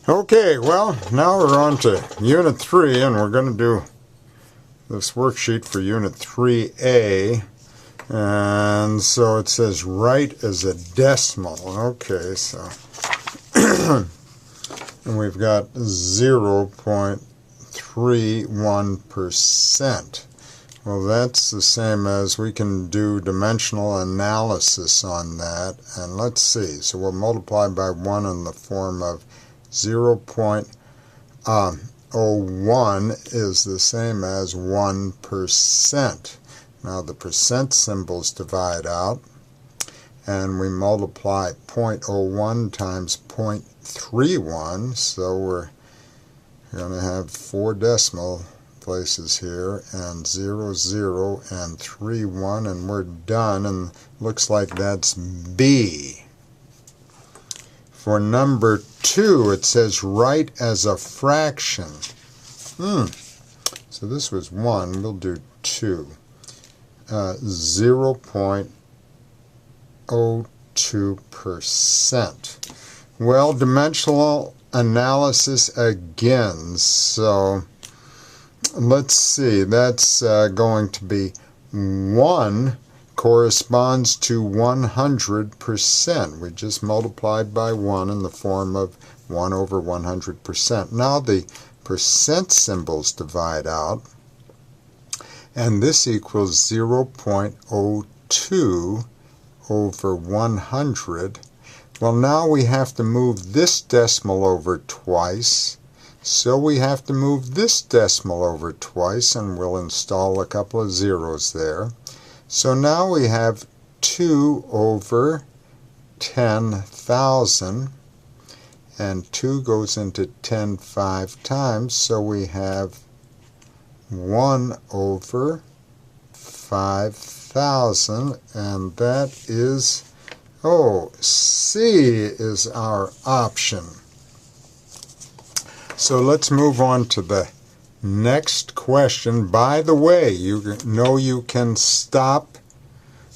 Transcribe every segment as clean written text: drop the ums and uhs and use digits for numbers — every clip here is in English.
Okay, well, now we're on to Unit 3, and we're going to do this worksheet for Unit 3A. And so it says write as a decimal. Okay, so and we've got 0.31%. Well, that's the same as we can do dimensional analysis on that. And let's see. So we'll multiply by 1 in the form of 0.01 is the same as 1%. Now the percent symbols divide out, and we multiply 0.01 times 0.31, so we're going to have 4 decimal places here, and 0, 0, and 3, 1, and we're done, and looks like that's B. For number 2, it says write as a fraction. So this was 1, we'll do 2. 0.02%. Well, dimensional analysis again, so let's see, that's going to be 1 corresponds to 100%. We just multiplied by 1 in the form of 1 over 100%. Now the percent symbols divide out, and this equals 0.02 over 100. Well, now we have to move this decimal over twice, so we have to move this decimal over twice, and we'll install a couple of zeros there. So now we have 2 over 10,000, and 2 goes into 10 5 times, so we have 1 over 5,000, and that is, C is our option. So let's move on to the next question. By the way, you know you can stop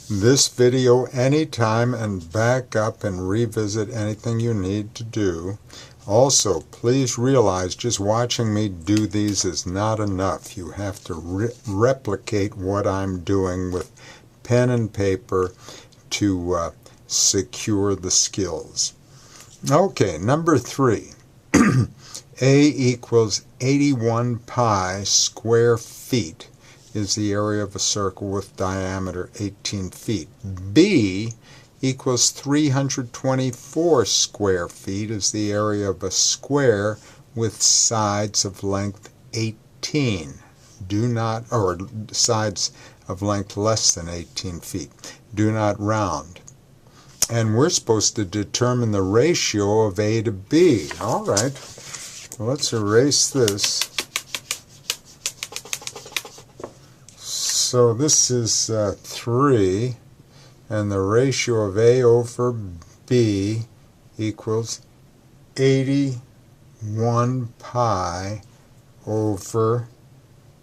this video anytime and back up and revisit anything you need to do. Also, please realize just watching me do these is not enough. You have to replicate what I'm doing with pen and paper to secure the skills. Okay, number 3. A equals 81 pi square feet is the area of a circle with diameter 18 feet. B equals 324 square feet is the area of a square with sides of length 18. Or sides of length less than 18 feet. Do not round. And we're supposed to determine the ratio of A to B. All right. Well, let's erase this. So this is 3, and the ratio of A over B equals 81 pi over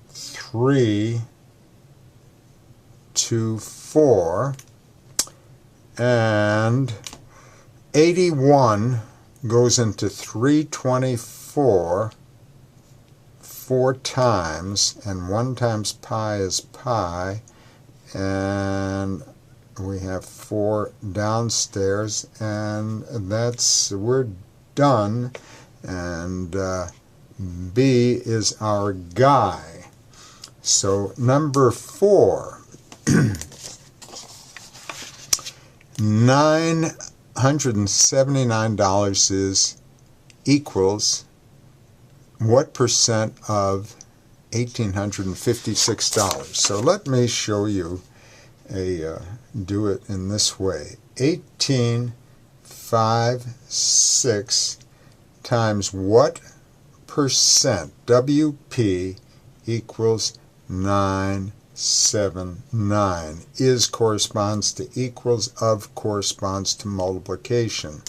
3 to 4, and 81 goes into 324 4 times, and 1 times pi is pi, and we have 4 downstairs, and we're done, and B is our guy. So number 4, $979 equals what percent of $1,856? So let me show you do it in this way. 1856 times what percent? WP equals 979. Is corresponds to equals, of corresponds to multiplication.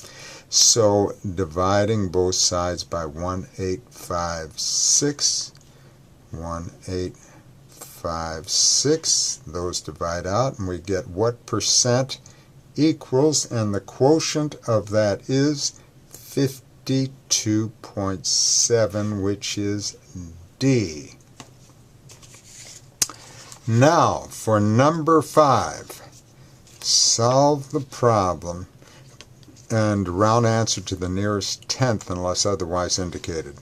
So dividing both sides by 1856, 1856, those divide out, and we get what percent equals, and the quotient of that is 50%. 52.7, which is D. Now, for number 5, solve the problem and round answer to the nearest tenth unless otherwise indicated.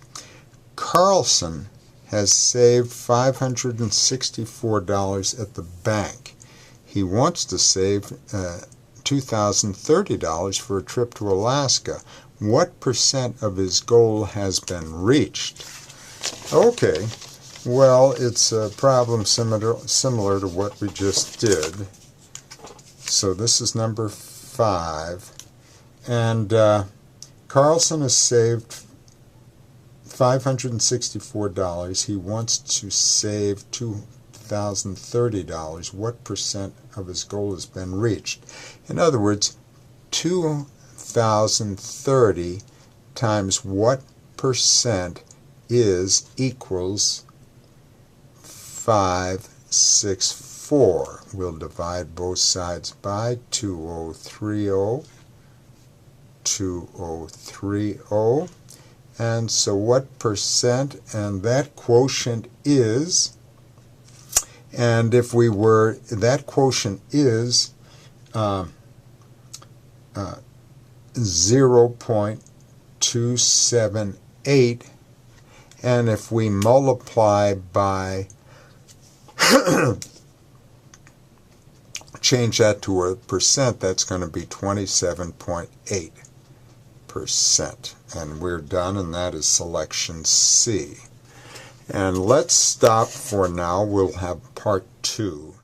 Carlson has saved $564 at the bank. He wants to save $2,030 for a trip to Alaska. What percent of his goal has been reached? Okay, well, it's a problem similar to what we just did. So this is number 5. And Carlson has saved $564. He wants to save $2,030. What percent of his goal has been reached? In other words, 2,030 times what percent equals 564. We'll divide both sides by 2030. 2030. And so what percent, and that quotient is, and if we were, that quotient is 0.278, and if we multiply by change that to a percent, that's going to be 27.8%. And we're done, and that is selection C. And let's stop for now. We'll have part 2.